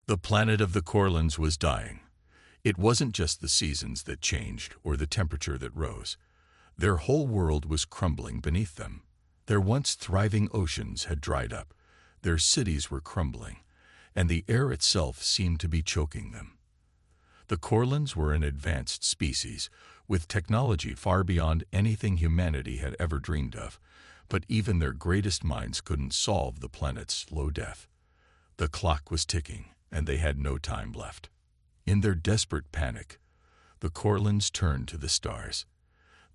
The planet of the Corlins was dying. It wasn't just the seasons that changed or the temperature that rose. Their whole world was crumbling beneath them. Their once thriving oceans had dried up, their cities were crumbling, and the air itself seemed to be choking them. The Corlins were an advanced species, with technology far beyond anything humanity had ever dreamed of, but even their greatest minds couldn't solve the planet's slow death. The clock was ticking, and they had no time left. In their desperate panic, the Corlins turned to the stars.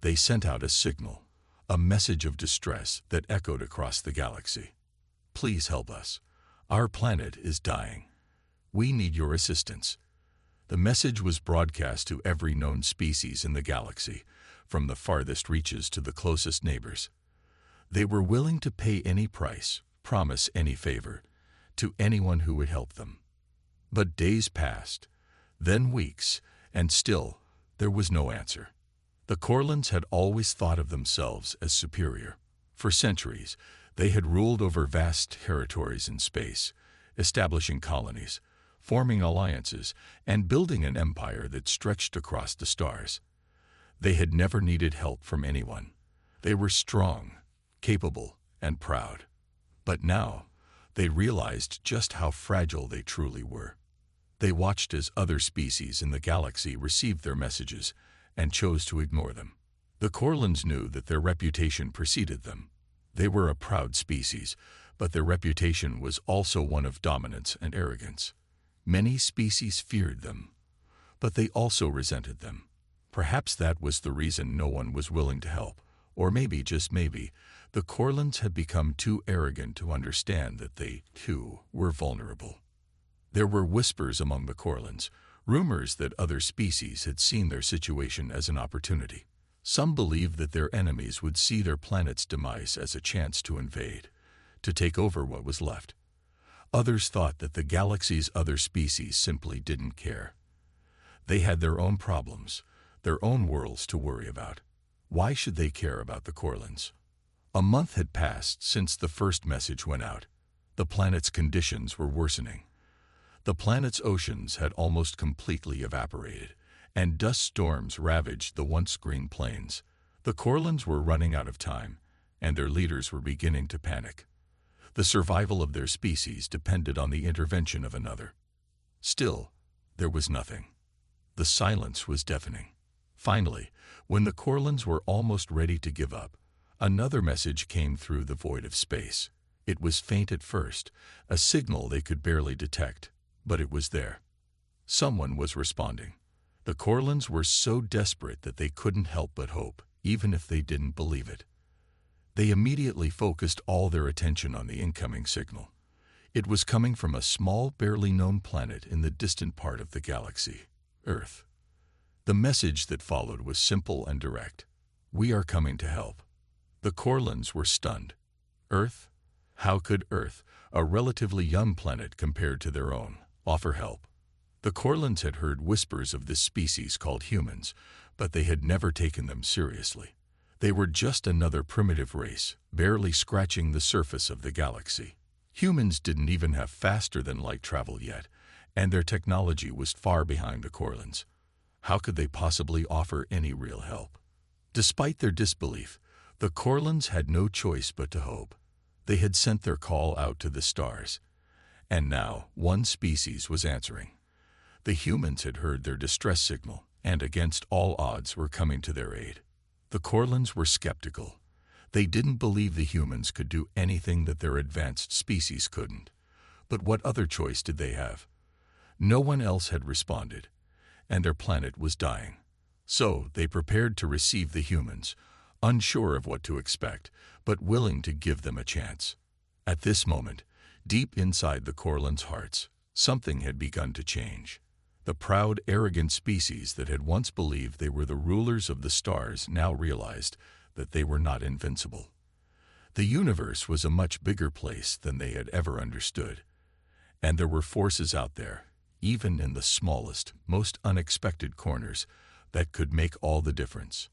They sent out a signal, a message of distress that echoed across the galaxy. "Please help us. Our planet is dying. We need your assistance." The message was broadcast to every known species in the galaxy, from the farthest reaches to the closest neighbors. They were willing to pay any price, promise any favor, to anyone who would help them. But days passed, then weeks, and still there was no answer. The Corlins had always thought of themselves as superior. For centuries, they had ruled over vast territories in space, establishing colonies, forming alliances, and building an empire that stretched across the stars. They had never needed help from anyone. They were strong, capable, and proud. But now, they realized just how fragile they truly were. They watched as other species in the galaxy received their messages and chose to ignore them. The Corlins knew that their reputation preceded them. They were a proud species, but their reputation was also one of dominance and arrogance. Many species feared them, but they also resented them. Perhaps that was the reason no one was willing to help. Or maybe, just maybe, the Corlins had become too arrogant to understand that they, too, were vulnerable. There were whispers among the Corlins, rumors that other species had seen their situation as an opportunity. Some believed that their enemies would see their planet's demise as a chance to invade, to take over what was left. Others thought that the galaxy's other species simply didn't care. They had their own problems, their own worlds to worry about. Why should they care about the Corlins? A month had passed since the first message went out. The planet's conditions were worsening. The planet's oceans had almost completely evaporated, and dust storms ravaged the once green plains. The Corlins were running out of time, and their leaders were beginning to panic. The survival of their species depended on the intervention of another. Still, there was nothing. The silence was deafening. Finally, when the Corlins were almost ready to give up, another message came through the void of space. It was faint at first, a signal they could barely detect, but it was there. Someone was responding. The Corlins were so desperate that they couldn't help but hope, even if they didn't believe it. They immediately focused all their attention on the incoming signal. It was coming from a small, barely known planet in the distant part of the galaxy, Earth. The message that followed was simple and direct. "We are coming to help." The Corlins were stunned. Earth? How could Earth, a relatively young planet compared to their own, offer help? The Corlins had heard whispers of this species called humans, but they had never taken them seriously. They were just another primitive race, barely scratching the surface of the galaxy. Humans didn't even have faster-than-light travel yet, and their technology was far behind the Corlins. How could they possibly offer any real help? Despite their disbelief, the Corlins had no choice but to hope. They had sent their call out to the stars, and now one species was answering. The humans had heard their distress signal, and against all odds were coming to their aid. The Corlins were skeptical. They didn't believe the humans could do anything that their advanced species couldn't. But what other choice did they have? No one else had responded, and their planet was dying. So they prepared to receive the humans, unsure of what to expect, but willing to give them a chance. At this moment, deep inside the Corlins' hearts, something had begun to change. The proud, arrogant species that had once believed they were the rulers of the stars now realized that they were not invincible. The universe was a much bigger place than they had ever understood, and there were forces out there, even in the smallest, most unexpected corners, that could make all the difference.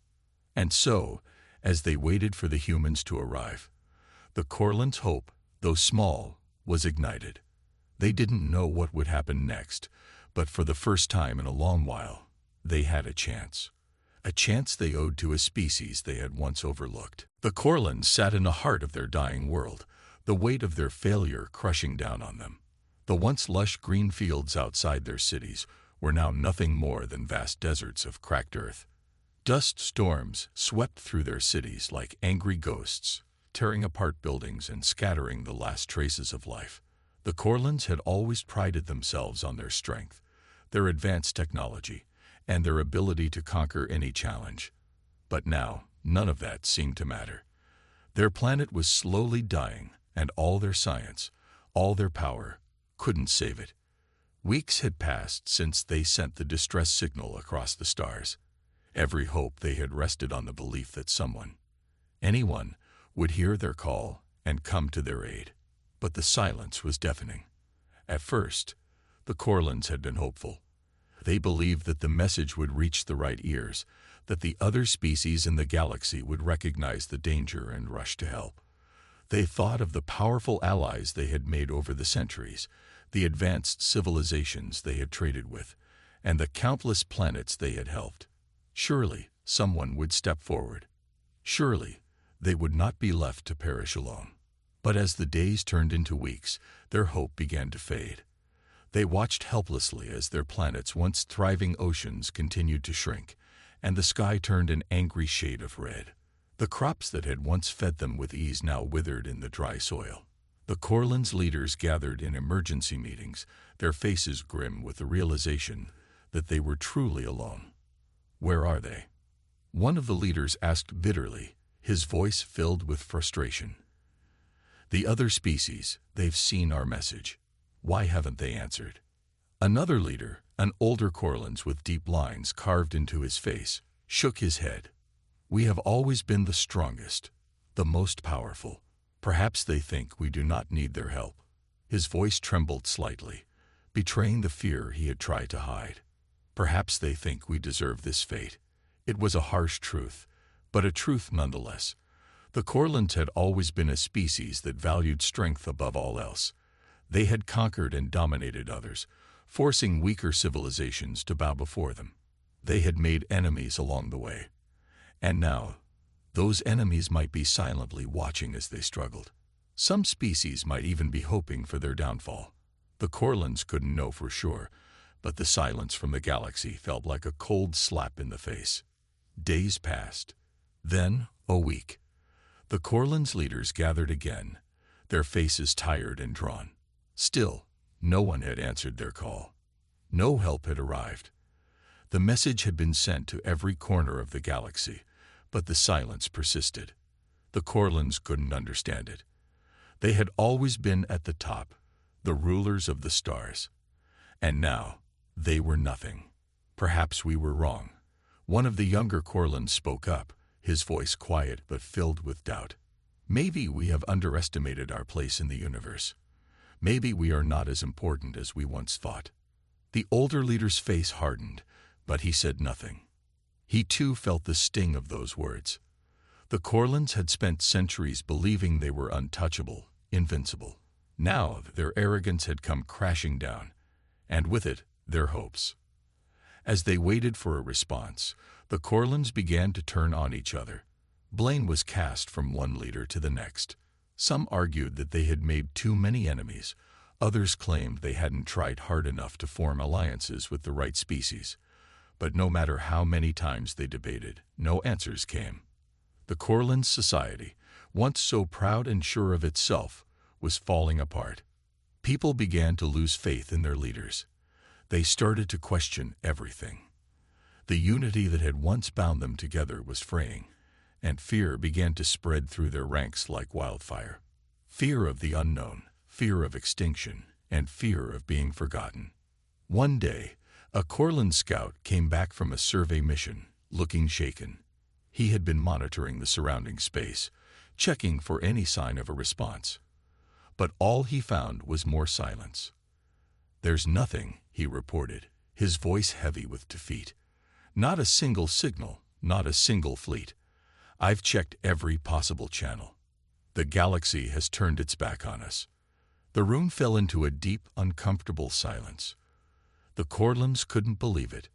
And so, as they waited for the humans to arrive, the Corlins' hope, though small, was ignited. They didn't know what would happen next, but for the first time in a long while, they had a chance. A chance they owed to a species they had once overlooked. The Corlands sat in the heart of their dying world, the weight of their failure crushing down on them. The once lush green fields outside their cities were now nothing more than vast deserts of cracked earth. Dust storms swept through their cities like angry ghosts, tearing apart buildings and scattering the last traces of life. The Corlands had always prided themselves on their strength, their advanced technology, and their ability to conquer any challenge. But now, none of that seemed to matter. Their planet was slowly dying, and all their science, all their power, couldn't save it. Weeks had passed since they sent the distress signal across the stars. Every hope they had rested on the belief that someone, anyone, would hear their call and come to their aid. But the silence was deafening. At first, the Corlands had been hopeful. They believed that the message would reach the right ears, that the other species in the galaxy would recognize the danger and rush to help. They thought of the powerful allies they had made over the centuries, the advanced civilizations they had traded with, and the countless planets they had helped. Surely someone would step forward. Surely they would not be left to perish alone. But as the days turned into weeks, their hope began to fade. They watched helplessly as their planet's once thriving oceans continued to shrink, and the sky turned an angry shade of red. The crops that had once fed them with ease now withered in the dry soil. The Corlands leaders gathered in emergency meetings, their faces grim with the realization that they were truly alone. "Where are they?" one of the leaders asked bitterly, his voice filled with frustration. "The other species, they've seen our message. Why haven't they answered?" Another leader, an older Corlands with deep lines carved into his face, shook his head. "We have always been the strongest, the most powerful. Perhaps they think we do not need their help." His voice trembled slightly, betraying the fear he had tried to hide. "Perhaps they think we deserve this fate." It was a harsh truth, but a truth nonetheless. The Corlands had always been a species that valued strength above all else. They had conquered and dominated others, forcing weaker civilizations to bow before them. They had made enemies along the way. And now, those enemies might be silently watching as they struggled. Some species might even be hoping for their downfall. The Corlands couldn't know for sure, but the silence from the galaxy felt like a cold slap in the face. Days passed. Then, a week. The Corlands leaders gathered again, their faces tired and drawn. Still, no one had answered their call. No help had arrived. The message had been sent to every corner of the galaxy, but the silence persisted. The Corlands couldn't understand it. They had always been at the top, the rulers of the stars. And now, they were nothing. "Perhaps we were wrong." One of the younger Corlands spoke up, his voice quiet but filled with doubt. "Maybe we have underestimated our place in the universe. Maybe we are not as important as we once thought." The older leader's face hardened, but he said nothing. He too felt the sting of those words. The Corlands had spent centuries believing they were untouchable, invincible. Now their arrogance had come crashing down, and with it, their hopes. As they waited for a response, the Corlands began to turn on each other. Blame was cast from one leader to the next. Some argued that they had made too many enemies. Others claimed they hadn't tried hard enough to form alliances with the right species. But no matter how many times they debated, no answers came. The Corlands society, once so proud and sure of itself, was falling apart. People began to lose faith in their leaders. They started to question everything. The unity that had once bound them together was fraying, and fear began to spread through their ranks like wildfire. Fear of the unknown, fear of extinction, and fear of being forgotten. One day, a Corland scout came back from a survey mission, looking shaken. He had been monitoring the surrounding space, checking for any sign of a response. But all he found was more silence. "There's nothing," he reported, his voice heavy with defeat. "Not a single signal, not a single fleet. I've checked every possible channel. The galaxy has turned its back on us. The room fell into a deep, uncomfortable silence. The Corlands couldn't believe it.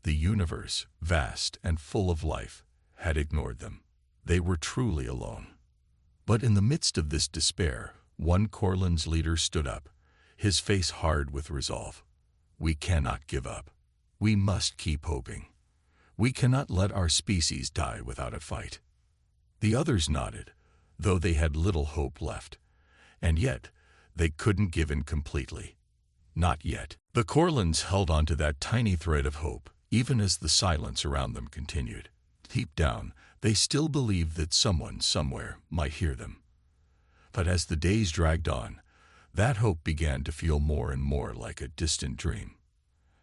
The universe, vast and full of life, had ignored them. They were truly alone. But in the midst of this despair, one Corlands leader stood up, his face hard with resolve. "We cannot give up. We must keep hoping. We cannot let our species die without a fight." The others nodded, though they had little hope left. And yet, they couldn't give in completely. Not yet. The Corlands held on to that tiny thread of hope, even as the silence around them continued. Deep down, they still believed that someone somewhere might hear them. But as the days dragged on, that hope began to feel more and more like a distant dream.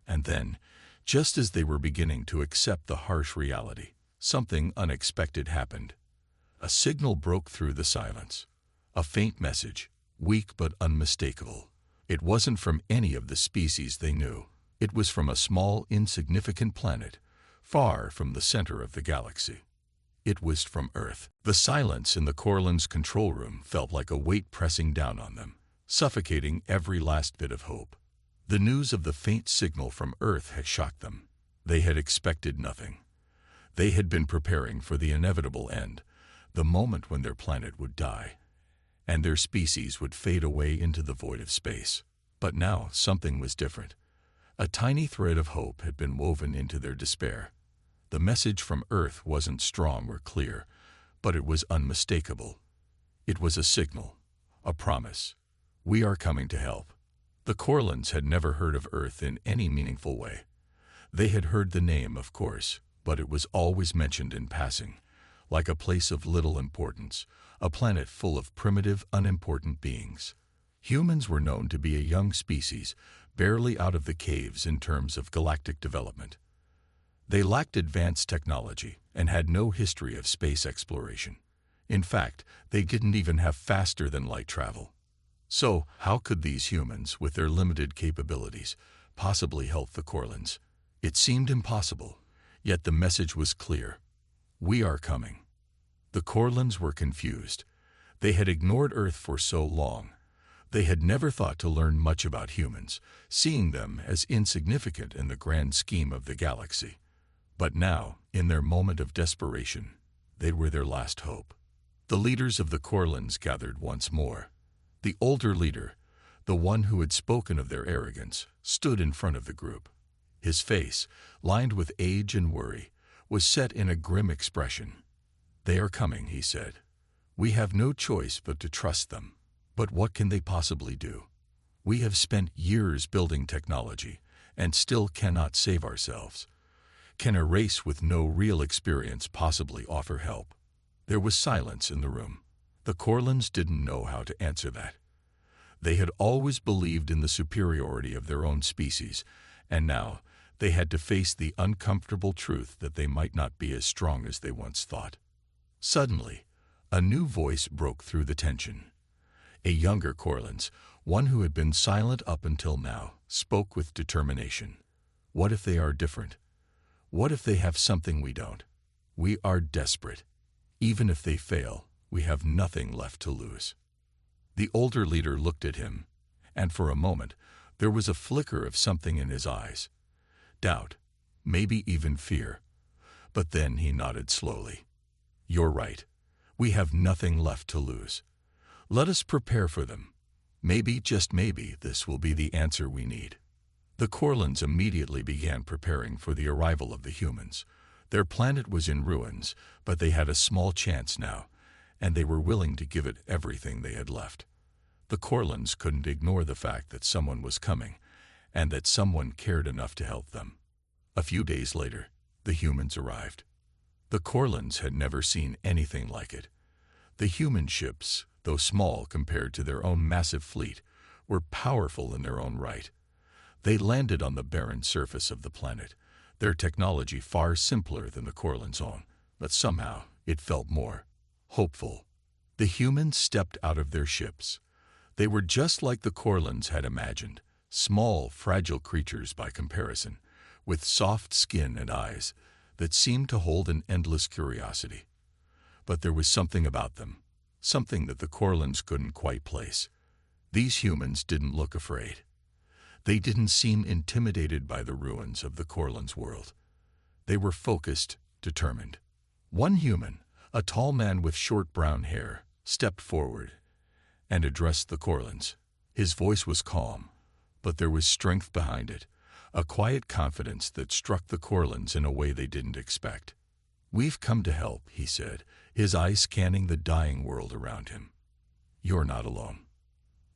And then, just as they were beginning to accept the harsh reality, something unexpected happened. A signal broke through the silence. A faint message, weak but unmistakable. It wasn't from any of the species they knew. It was from a small, insignificant planet, far from the center of the galaxy. It was from Earth. The silence in the Corlands' control room felt like a weight pressing down on them, suffocating every last bit of hope. The news of the faint signal from Earth had shocked them. They had expected nothing. They had been preparing for the inevitable end, the moment when their planet would die, and their species would fade away into the void of space. But now something was different. A tiny thread of hope had been woven into their despair. The message from Earth wasn't strong or clear, but it was unmistakable. It was a signal, a promise. "We are coming to help." The Corlands had never heard of Earth in any meaningful way. They had heard the name, of course, but it was always mentioned in passing, like a place of little importance, a planet full of primitive, unimportant beings. Humans were known to be a young species, barely out of the caves in terms of galactic development. They lacked advanced technology and had no history of space exploration. In fact, they didn't even have faster-than-light travel. So, how could these humans, with their limited capabilities, possibly help the Corlands? It seemed impossible, yet the message was clear. "We are coming." The Corlands were confused. They had ignored Earth for so long. They had never thought to learn much about humans, seeing them as insignificant in the grand scheme of the galaxy. But now, in their moment of desperation, they were their last hope. The leaders of the Corlands gathered once more. The older leader, the one who had spoken of their arrogance, stood in front of the group. His face, lined with age and worry, was set in a grim expression. "They are coming," he said. "We have no choice but to trust them. But what can they possibly do? We have spent years building technology and still cannot save ourselves. Can a race with no real experience possibly offer help?" There was silence in the room. The Corlands didn't know how to answer that. They had always believed in the superiority of their own species, and now they had to face the uncomfortable truth that they might not be as strong as they once thought. Suddenly, a new voice broke through the tension. A younger Corlands, one who had been silent up until now, spoke with determination. "What if they are different? What if they have something we don't? We are desperate. Even if they fail, we have nothing left to lose." The older leader looked at him, and for a moment there was a flicker of something in his eyes. Doubt, maybe even fear. But then he nodded slowly. "You're right. We have nothing left to lose. Let us prepare for them. Maybe, just maybe, this will be the answer we need." The Corlands immediately began preparing for the arrival of the humans. Their planet was in ruins, but they had a small chance now, and they were willing to give it everything they had left. The Corlands couldn't ignore the fact that someone was coming, and that someone cared enough to help them. A few days later, the humans arrived. The Corlands had never seen anything like it. The human ships, though small compared to their own massive fleet, were powerful in their own right. They landed on the barren surface of the planet, their technology far simpler than the Corlands' own, but somehow it felt more hopeful. The humans stepped out of their ships. They were just like the Corlands had imagined, small, fragile creatures by comparison, with soft skin and eyes that seemed to hold an endless curiosity. But there was something about them, something that the Corlands couldn't quite place. These humans didn't look afraid. They didn't seem intimidated by the ruins of the Corlan's world. They were focused, determined. One human, a tall man with short brown hair, stepped forward and addressed the Corlans. His voice was calm, but there was strength behind it, a quiet confidence that struck the Corlans in a way they didn't expect. "We've come to help," he said, his eyes scanning the dying world around him. "You're not alone."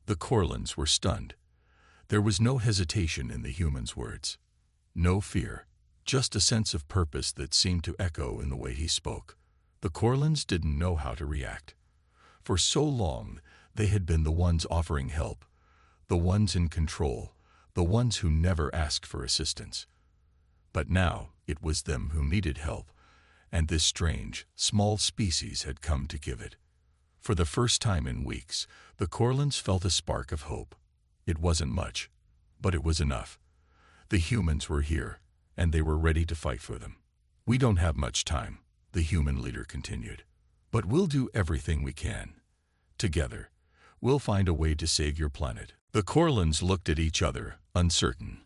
The Corlans were stunned. There was no hesitation in the human's words. No fear, just a sense of purpose that seemed to echo in the way he spoke. The Corlans didn't know how to react. For so long, they had been the ones offering help, the ones in control, the ones who never asked for assistance. But now it was them who needed help, and this strange, small species had come to give it. For the first time in weeks, the Corlans felt a spark of hope. It wasn't much, but it was enough. The humans were here, and they were ready to fight for them. "We don't have much time," the human leader continued, "but we'll do everything we can. Together, we'll find a way to save your planet." The Corlans looked at each other, uncertain.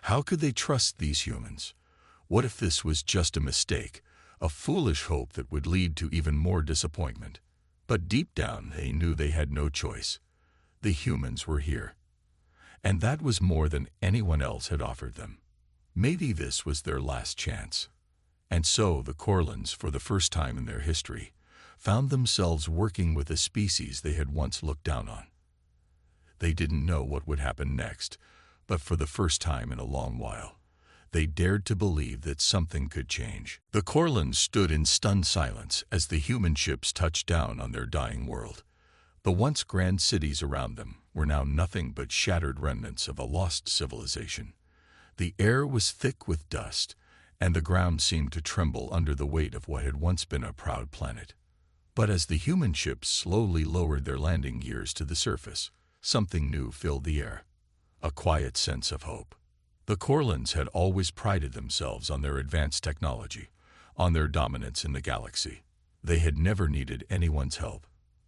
How could they trust these humans? What if this was just a mistake, a foolish hope that would lead to even more disappointment? But deep down, they knew they had no choice. The humans were here, and that was more than anyone else had offered them. Maybe this was their last chance. And so the Corlans, for the first time in their history, found themselves working with a species they had once looked down on. They didn't know what would happen next, but for the first time in a long while, they dared to believe that something could change. The Corlans stood in stunned silence as the human ships touched down on their dying world. The once grand cities around them were now nothing but shattered remnants of a lost civilization. The air was thick with dust, and the ground seemed to tremble under the weight of what had once been a proud planet. But as the human ships slowly lowered their landing gears to the surface, something new filled the air, a quiet sense of hope. The Corlans had always prided themselves on their advanced technology, on their dominance in the galaxy. They had never needed anyone's help.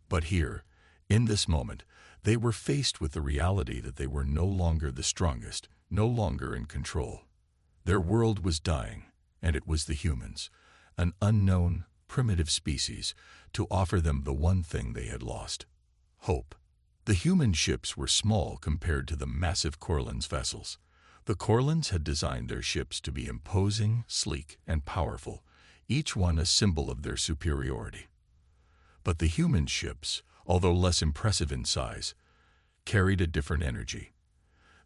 But here, in this moment, they were faced with the reality that they were no longer the strongest, no longer in control. Their world was dying, and it was the humans, an unknown, primitive species, to offer them the one thing they had lost: hope. The human ships were small compared to the massive Corlans vessels. The Corlans had designed their ships to be imposing, sleek, and powerful, each one a symbol of their superiority. But the human ships, although less impressive in size, carried a different energy.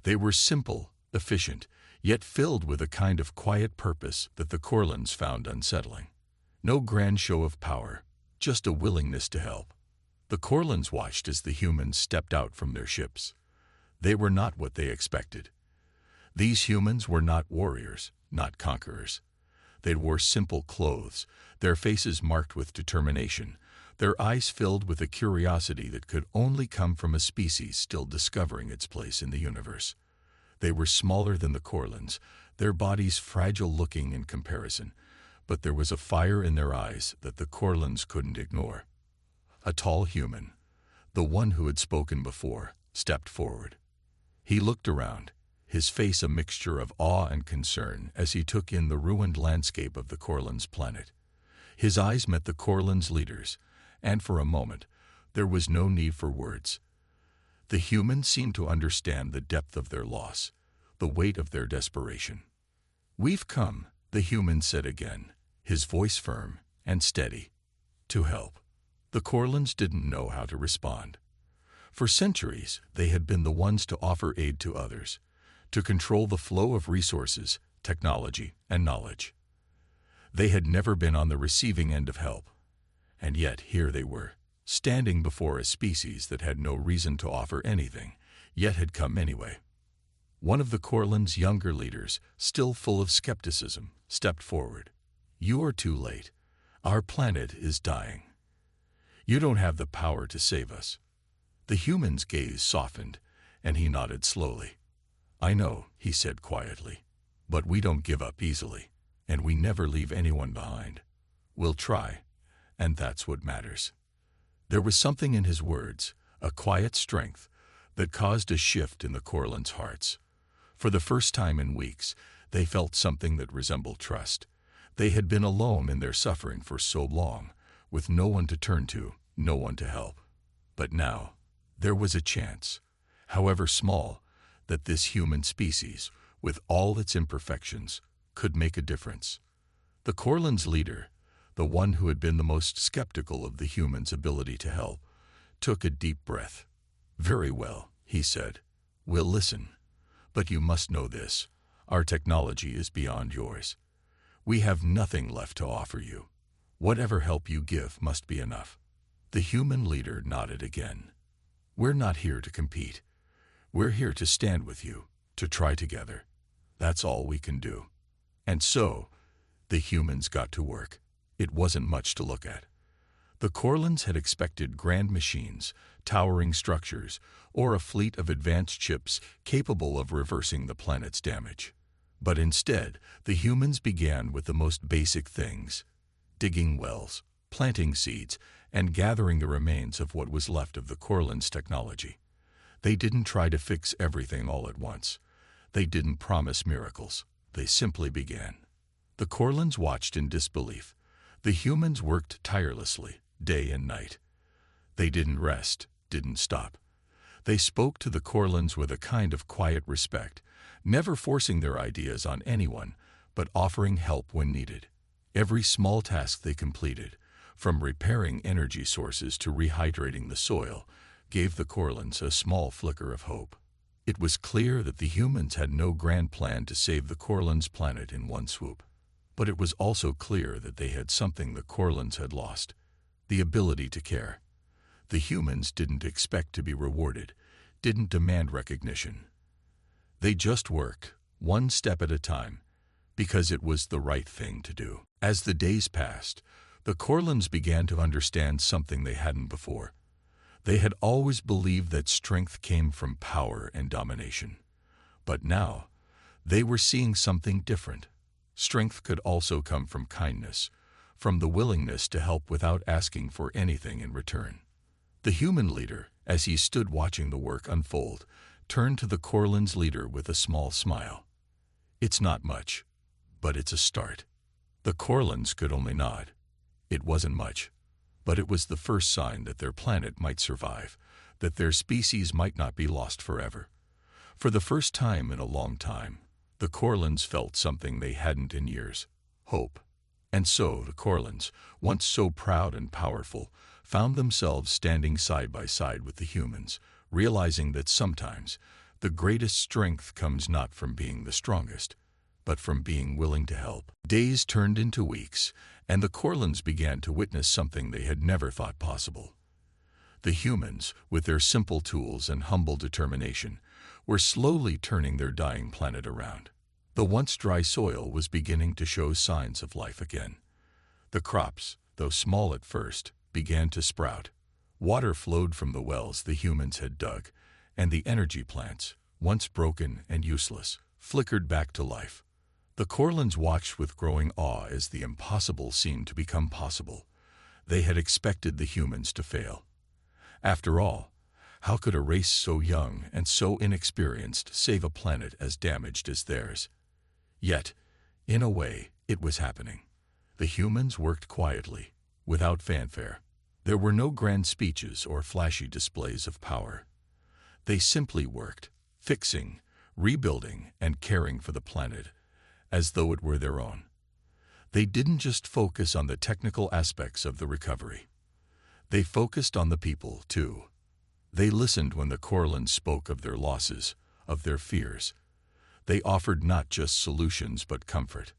They were simple, efficient, yet filled with a kind of quiet purpose that the Corlans found unsettling. No grand show of power, just a willingness to help. The Corlans watched as the humans stepped out from their ships. They were not what they expected. These humans were not warriors, not conquerors. They wore simple clothes, their faces marked with determination, their eyes filled with a curiosity that could only come from a species still discovering its place in the universe. They were smaller than the Corlans, their bodies fragile-looking in comparison, but there was a fire in their eyes that the Corlans couldn't ignore. A tall human, the one who had spoken before, stepped forward. He looked around, his face a mixture of awe and concern as he took in the ruined landscape of the Corlans' planet. His eyes met the Corlans' leaders, and for a moment, there was no need for words. The humans seemed to understand the depth of their loss, the weight of their desperation. "We've come," the human said again, his voice firm and steady, "to help." The Corlans didn't know how to respond. For centuries, they had been the ones to offer aid to others, to control the flow of resources, technology, and knowledge. They had never been on the receiving end of help. And yet here they were, standing before a species that had no reason to offer anything, yet had come anyway. One of the Corlans' younger leaders, still full of skepticism, stepped forward. "You are too late. Our planet is dying. You don't have the power to save us." The human's gaze softened, and he nodded slowly. "I know," he said quietly, "but we don't give up easily, and we never leave anyone behind. We'll try, and that's what matters." There was something in his words, a quiet strength, that caused a shift in the Corlands' hearts. For the first time in weeks, they felt something that resembled trust. They had been alone in their suffering for so long, with no one to turn to, no one to help. But now, there was a chance, however small, that this human species, with all its imperfections, could make a difference. The Corlands' leader, the one who had been the most skeptical of the humans' ability to help, took a deep breath. "Very well," he said. "We'll listen. But you must know this. Our technology is beyond yours. We have nothing left to offer you. Whatever help you give must be enough." The human leader nodded again. "We're not here to compete. We're here to stand with you, to try together. That's all we can do." And so, the humans got to work. It wasn't much to look at. The Corlands had expected grand machines, towering structures, or a fleet of advanced ships capable of reversing the planet's damage. But instead, the humans began with the most basic things: digging wells, planting seeds, and gathering the remains of what was left of the Corlands' technology. They didn't try to fix everything all at once. They didn't promise miracles. They simply began. The Corlands watched in disbelief. The humans worked tirelessly, day and night. They didn't rest, didn't stop. They spoke to the Corlands with a kind of quiet respect, never forcing their ideas on anyone, but offering help when needed. Every small task they completed, from repairing energy sources to rehydrating the soil, gave the Corlands a small flicker of hope. It was clear that the humans had no grand plan to save the Corlands planet in one swoop. But it was also clear that they had something the Corlands had lost: the ability to care. The humans didn't expect to be rewarded, didn't demand recognition. They just worked, one step at a time, because it was the right thing to do. As the days passed, the Corlands began to understand something they hadn't before. They had always believed that strength came from power and domination. But now, they were seeing something different. Strength could also come from kindness, from the willingness to help without asking for anything in return. The human leader, as he stood watching the work unfold, turned to the Corlands' leader with a small smile. "It's not much, but it's a start." The Corlands could only nod. It wasn't much, but it was the first sign that their planet might survive, that their species might not be lost forever. For the first time in a long time, the Corlands felt something they hadn't in years: hope. And so the Corlands, once so proud and powerful, found themselves standing side by side with the humans, realizing that sometimes the greatest strength comes not from being the strongest, but from being willing to help. Days turned into weeks, and the Corlands began to witness something they had never thought possible. The humans, with their simple tools and humble determination, were slowly turning their dying planet around. The once dry soil was beginning to show signs of life again. The crops, though small at first, began to sprout. Water flowed from the wells the humans had dug, and the energy plants, once broken and useless, flickered back to life. The Corlands watched with growing awe as the impossible seemed to become possible. They had expected the humans to fail. After all, how could a race so young and so inexperienced save a planet as damaged as theirs? Yet, in a way, it was happening. The humans worked quietly, without fanfare. There were no grand speeches or flashy displays of power. They simply worked, fixing, rebuilding, and caring for the planet, as though it were their own. They didn't just focus on the technical aspects of the recovery. They focused on the people, too. They listened when the Corlands spoke of their losses, of their fears. They offered not just solutions but comfort.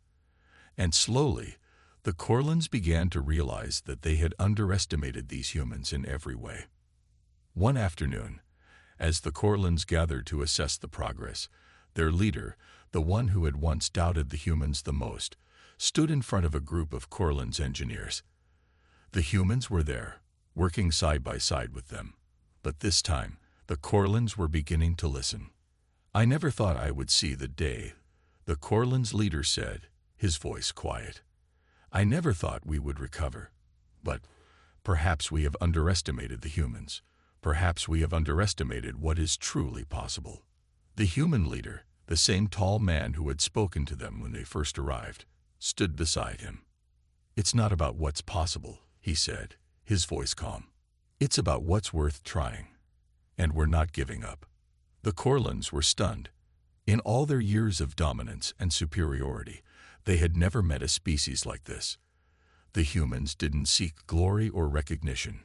And slowly, the Corlands began to realize that they had underestimated these humans in every way. One afternoon, as the Corlands gathered to assess the progress, their leader, the one who had once doubted the humans the most, stood in front of a group of Corlands engineers. The humans were there, working side by side with them. But this time, the Corlands were beginning to listen. "I never thought I would see the day," the Corlands leader said, his voice quiet. "I never thought we would recover. But perhaps we have underestimated the humans. Perhaps we have underestimated what is truly possible. The human leader, the same tall man who had spoken to them when they first arrived, stood beside him. "It's not about what's possible," he said, his voice calm. "It's about what's worth trying. And we're not giving up." The Corlins were stunned. In all their years of dominance and superiority, they had never met a species like this. The humans didn't seek glory or recognition.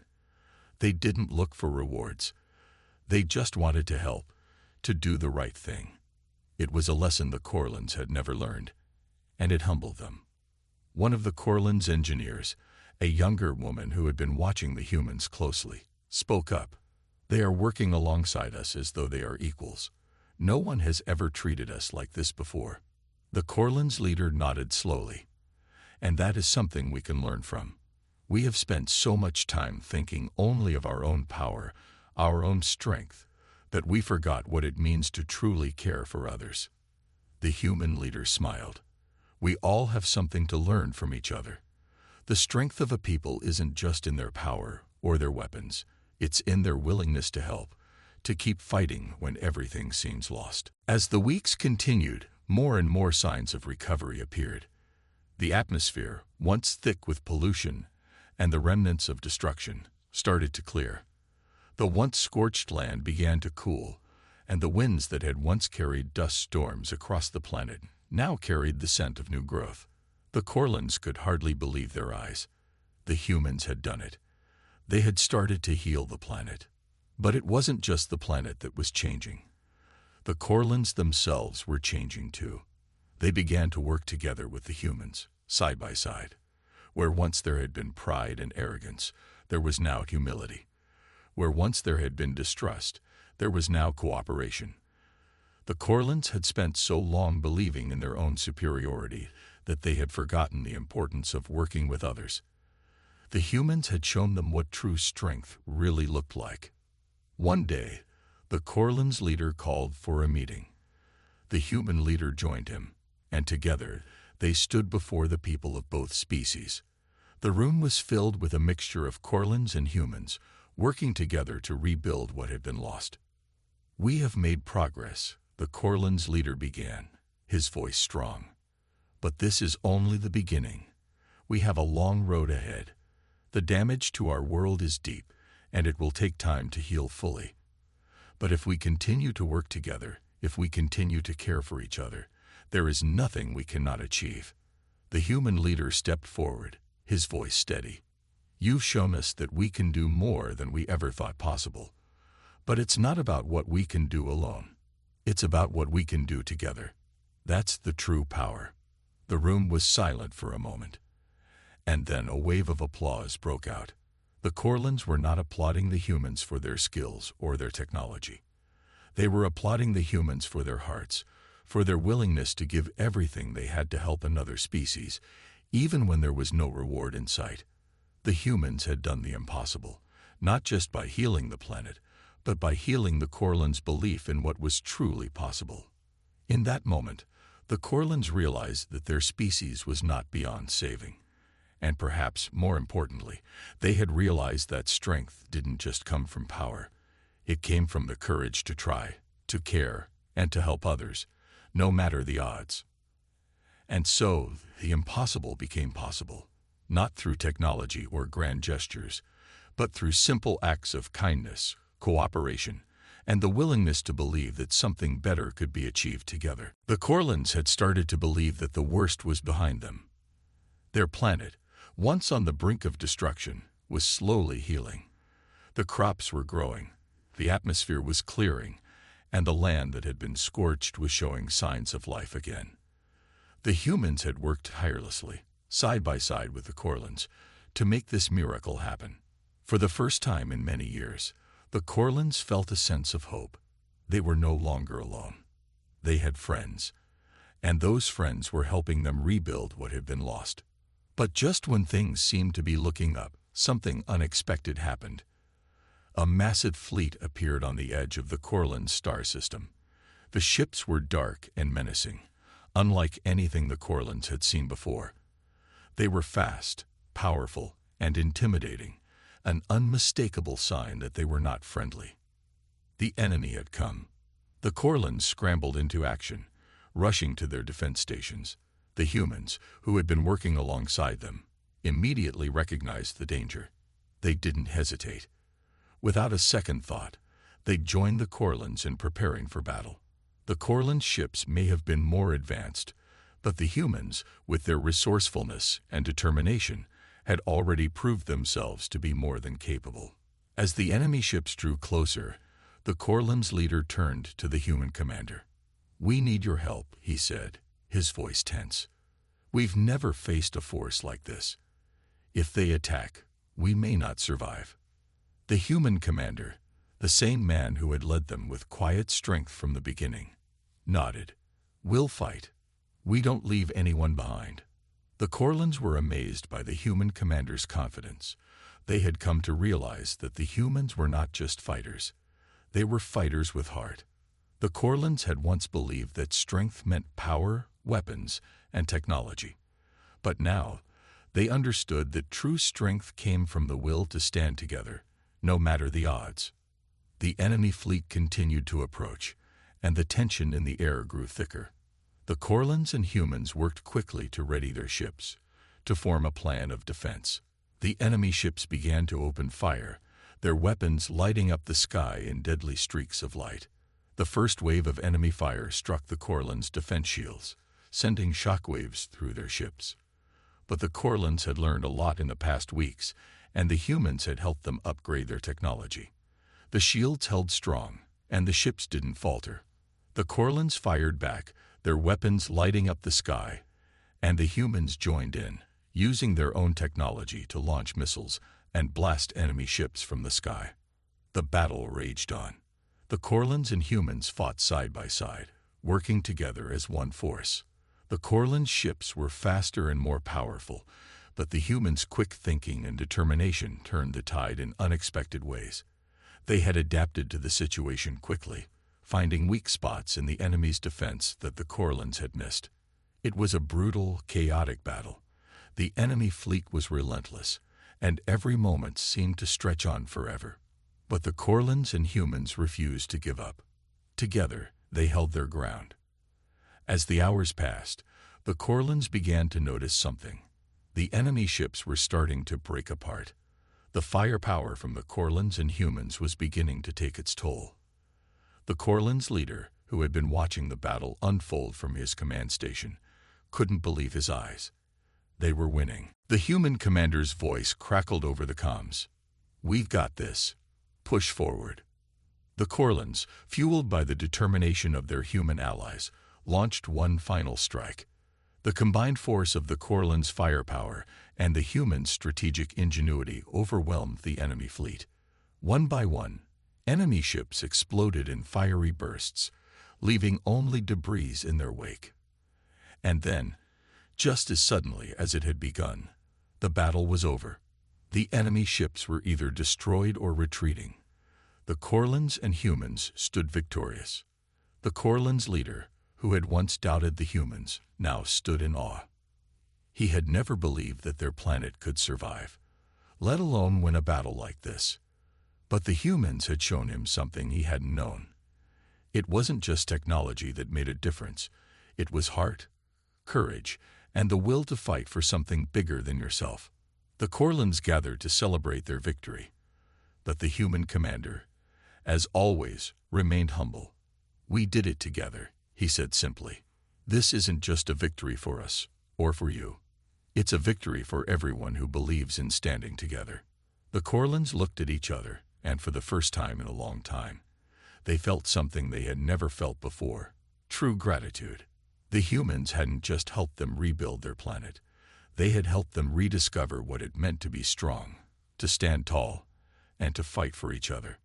They didn't look for rewards. They just wanted to help, to do the right thing. It was a lesson the Corlins had never learned, and it humbled them. One of the Corlins' engineers, a younger woman who had been watching the humans closely, spoke up. "They are working alongside us as though they are equals. No one has ever treated us like this before." The Corlins' leader nodded slowly. "And that is something we can learn from. We have spent so much time thinking only of our own power, our own strength, that we forgot what it means to truly care for others." The human leader smiled. "We all have something to learn from each other. The strength of a people isn't just in their power or their weapons. It's in their willingness to help, to keep fighting when everything seems lost." As the weeks continued, more and more signs of recovery appeared. The atmosphere, once thick with pollution and the remnants of destruction, started to clear. The once scorched land began to cool, and the winds that had once carried dust storms across the planet now carried the scent of new growth. The Corlins could hardly believe their eyes. The humans had done it. They had started to heal the planet. But it wasn't just the planet that was changing. The Corlins themselves were changing too. They began to work together with the humans, side by side. Where once there had been pride and arrogance, there was now humility. Where once there had been distrust, there was now cooperation. The Corlins had spent so long believing in their own superiority that they had forgotten the importance of working with others. The humans had shown them what true strength really looked like. One day, the Corlins' leader called for a meeting. The human leader joined him, and together they stood before the people of both species. The room was filled with a mixture of Corlins and humans, working together to rebuild what had been lost. "We have made progress," the Corlins' leader began, his voice strong. "But this is only the beginning. We have a long road ahead. The damage to our world is deep, and it will take time to heal fully. But if we continue to work together, if we continue to care for each other, there is nothing we cannot achieve." The human leader stepped forward, his voice steady. "You've shown us that we can do more than we ever thought possible. But it's not about what we can do alone. It's about what we can do together. That's the true power." The room was silent for a moment. And then a wave of applause broke out. The Corlins were not applauding the humans for their skills or their technology. They were applauding the humans for their hearts, for their willingness to give everything they had to help another species, even when there was no reward in sight. The humans had done the impossible, not just by healing the planet, but by healing the Corlins' belief in what was truly possible. In that moment, the Corlins realized that their species was not beyond saving. And perhaps, more importantly, they had realized that strength didn't just come from power. It came from the courage to try, to care, and to help others, no matter the odds. And so, the impossible became possible, not through technology or grand gestures, but through simple acts of kindness, cooperation, and the willingness to believe that something better could be achieved together. The Corlins had started to believe that the worst was behind them. Their planet, once on the brink of destruction, was slowly healing. The crops were growing, the atmosphere was clearing, and the land that had been scorched was showing signs of life again. The humans had worked tirelessly, side by side with the Corlins, to make this miracle happen. For the first time in many years, the Corlins felt a sense of hope. They were no longer alone. They had friends, and those friends were helping them rebuild what had been lost. But just when things seemed to be looking up, something unexpected happened. A massive fleet appeared on the edge of the Corlins star system. The ships were dark and menacing, unlike anything the Corlins had seen before. They were fast, powerful, and intimidating, an unmistakable sign that they were not friendly. The enemy had come. The Corlins scrambled into action, rushing to their defense stations. The humans, who had been working alongside them, immediately recognized the danger. They didn't hesitate. Without a second thought, they joined the Corlins in preparing for battle. The Corlins' ships may have been more advanced, but the humans, with their resourcefulness and determination, had already proved themselves to be more than capable. As the enemy ships drew closer, the Corlins' leader turned to the human commander. "We need your help," he said, his voice tense. "We've never faced a force like this. If they attack, we may not survive." The human commander, the same man who had led them with quiet strength from the beginning, nodded. "We'll fight. We don't leave anyone behind." The Corlins were amazed by the human commander's confidence. They had come to realize that the humans were not just fighters. They were fighters with heart. The Corlins had once believed that strength meant power, weapons, and technology. But now, they understood that true strength came from the will to stand together, no matter the odds. The enemy fleet continued to approach, and the tension in the air grew thicker. The Corlins and humans worked quickly to ready their ships, to form a plan of defense. The enemy ships began to open fire, their weapons lighting up the sky in deadly streaks of light. The first wave of enemy fire struck the Corlins' defense shields, sending shockwaves through their ships. But the Corlins had learned a lot in the past weeks, and the humans had helped them upgrade their technology. The shields held strong, and the ships didn't falter. The Corlins fired back, their weapons lighting up the sky, and the humans joined in, using their own technology to launch missiles and blast enemy ships from the sky. The battle raged on. The Corlins and humans fought side by side, working together as one force. The Corlins' ships were faster and more powerful, but the humans' quick thinking and determination turned the tide in unexpected ways. They had adapted to the situation quickly, finding weak spots in the enemy's defense that the Corlins had missed. It was a brutal, chaotic battle. The enemy fleet was relentless, and every moment seemed to stretch on forever. But the Corlins and humans refused to give up. Together, they held their ground. As the hours passed, the Corlins began to notice something. The enemy ships were starting to break apart. The firepower from the Corlins and humans was beginning to take its toll. The Corlins' leader, who had been watching the battle unfold from his command station, couldn't believe his eyes. They were winning. The human commander's voice crackled over the comms. "We've got this. Push forward." The Corlins, fueled by the determination of their human allies, launched one final strike. The combined force of the Corlins' firepower and the humans' strategic ingenuity overwhelmed the enemy fleet. One by one, enemy ships exploded in fiery bursts, leaving only debris in their wake. And then, just as suddenly as it had begun, the battle was over. The enemy ships were either destroyed or retreating. The Corlins and humans stood victorious. The Corlins' leader, who had once doubted the humans, now stood in awe. He had never believed that their planet could survive, let alone win a battle like this. But the humans had shown him something he hadn't known. It wasn't just technology that made a difference. It was heart, courage, and the will to fight for something bigger than yourself. The Corlins gathered to celebrate their victory, but the human commander, as always, remained humble. "We did it together," he said simply. "This isn't just a victory for us, or for you. It's a victory for everyone who believes in standing together." The Corlins looked at each other, and for the first time in a long time, they felt something they had never felt before: true gratitude. The humans hadn't just helped them rebuild their planet. They had helped them rediscover what it meant to be strong, to stand tall, and to fight for each other.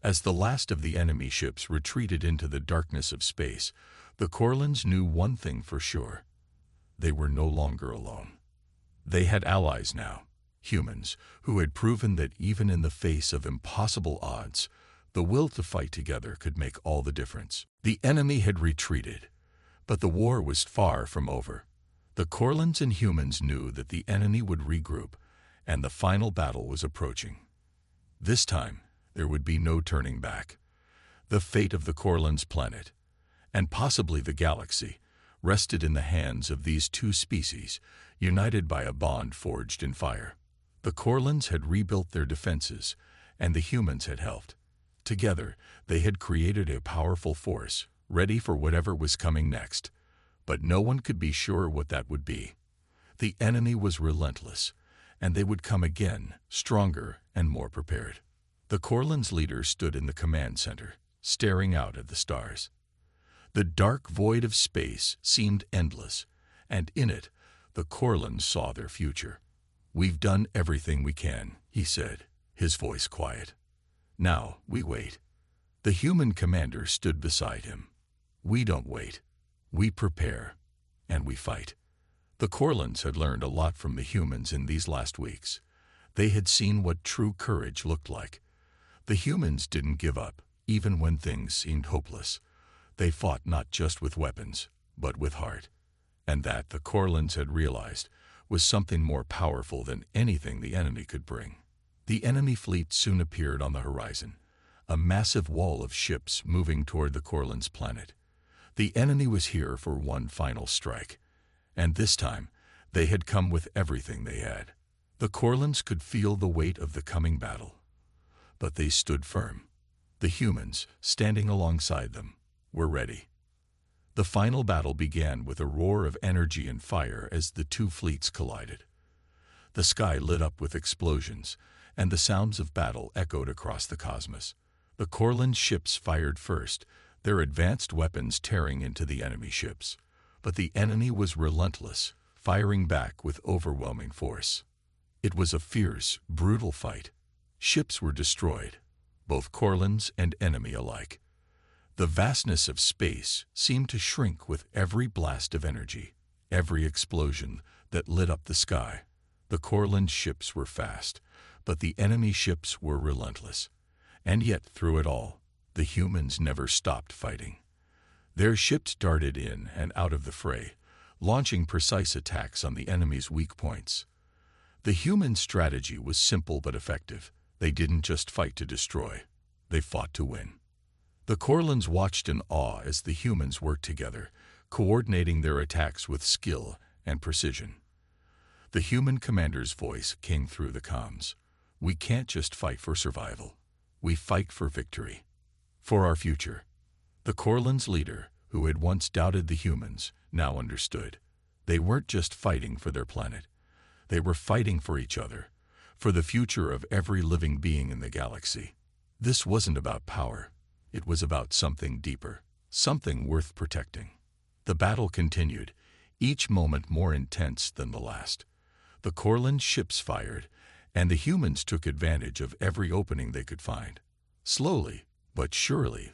As the last of the enemy ships retreated into the darkness of space, the Corlins knew one thing for sure: they were no longer alone. They had allies now, humans, who had proven that even in the face of impossible odds, the will to fight together could make all the difference. The enemy had retreated, but the war was far from over. The Corlins and humans knew that the enemy would regroup, and the final battle was approaching. This time, there would be no turning back. The fate of the Corlands planet, and possibly the galaxy, rested in the hands of these two species, united by a bond forged in fire. The Corlands had rebuilt their defenses, and the humans had helped. Together, they had created a powerful force, ready for whatever was coming next. But no one could be sure what that would be. The enemy was relentless, and they would come again, stronger and more prepared. The Corlands leader stood in the command center, staring out at the stars. The dark void of space seemed endless, and in it, the Corlands saw their future. "We've done everything we can," he said, his voice quiet. "Now we wait." The human commander stood beside him. "We don't wait. We prepare, and we fight." The Corlands had learned a lot from the humans in these last weeks. They had seen what true courage looked like. The humans didn't give up, even when things seemed hopeless. They fought not just with weapons, but with heart. And that, the Corlands had realized, was something more powerful than anything the enemy could bring. The enemy fleet soon appeared on the horizon, a massive wall of ships moving toward the Corlands planet. The enemy was here for one final strike, and this time they had come with everything they had. The Corlands could feel the weight of the coming battle, but they stood firm. The humans, standing alongside them, were ready. The final battle began with a roar of energy and fire as the two fleets collided. The sky lit up with explosions, and the sounds of battle echoed across the cosmos. The Corlands ships fired first, their advanced weapons tearing into the enemy ships. But the enemy was relentless, firing back with overwhelming force. It was a fierce, brutal fight. Ships were destroyed, both Corlands and enemy alike. The vastness of space seemed to shrink with every blast of energy, every explosion that lit up the sky. The Corlands ships were fast, but the enemy ships were relentless. And yet, through it all, the humans never stopped fighting. Their ships darted in and out of the fray, launching precise attacks on the enemy's weak points. The human strategy was simple but effective. They didn't just fight to destroy, they fought to win. The Corlands watched in awe as the humans worked together, coordinating their attacks with skill and precision. The human commander's voice came through the comms. "We can't just fight for survival. We fight for victory. For our future." The Corlands leader, who had once doubted the humans, now understood. They weren't just fighting for their planet. They were fighting for each other, for the future of every living being in the galaxy. This wasn't about power. It was about something deeper, something worth protecting. The battle continued, each moment more intense than the last. The Corlands ships fired, and the humans took advantage of every opening they could find. Slowly, but surely,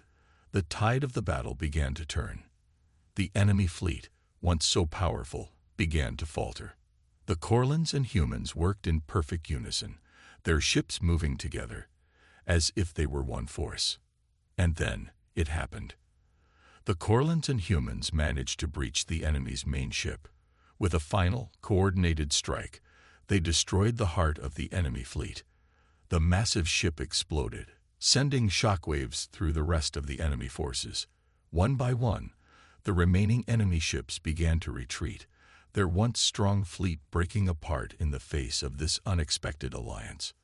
the tide of the battle began to turn. The enemy fleet, once so powerful, began to falter. The Corlands and humans worked in perfect unison, their ships moving together, as if they were one force. And then it happened. The Corlands and humans managed to breach the enemy's main ship. With a final, coordinated strike, they destroyed the heart of the enemy fleet. The massive ship exploded, sending shockwaves through the rest of the enemy forces. One by one, the remaining enemy ships began to retreat, their once strong fleet breaking apart in the face of this unexpected alliance.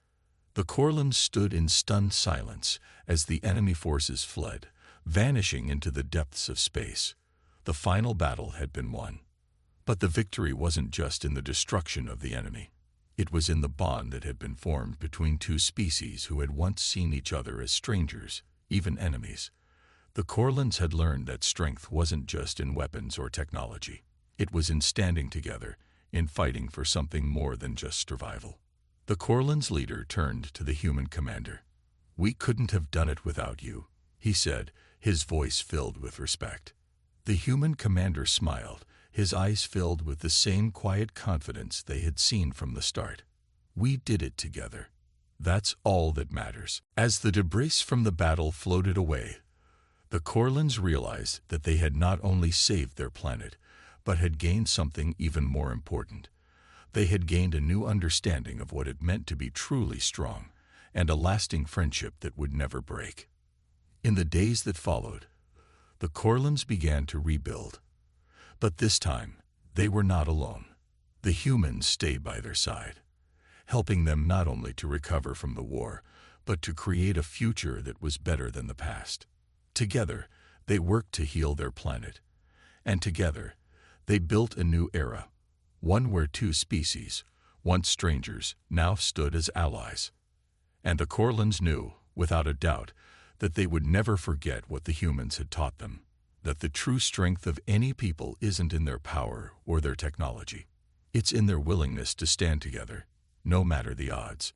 The Corlands stood in stunned silence as the enemy forces fled, vanishing into the depths of space. The final battle had been won. But the victory wasn't just in the destruction of the enemy. It was in the bond that had been formed between two species who had once seen each other as strangers, even enemies. The Corlands had learned that strength wasn't just in weapons or technology. It was in standing together, in fighting for something more than just survival. The Corlands leader turned to the human commander. "We couldn't have done it without you," he said, his voice filled with respect. The human commander smiled, his eyes filled with the same quiet confidence they had seen from the start. "We did it together. That's all that matters." As the debris from the battle floated away, the Corlands realized that they had not only saved their planet, but had gained something even more important. They had gained a new understanding of what it meant to be truly strong, and a lasting friendship that would never break. In the days that followed, the Corlands began to rebuild. But this time, they were not alone. The humans stayed by their side, helping them not only to recover from the war, but to create a future that was better than the past. Together, they worked to heal their planet, and together, they built a new era, one where two species, once strangers, now stood as allies. And the Corlands knew, without a doubt, that they would never forget what the humans had taught them, that the true strength of any people isn't in their power or their technology. It's in their willingness to stand together, no matter the odds.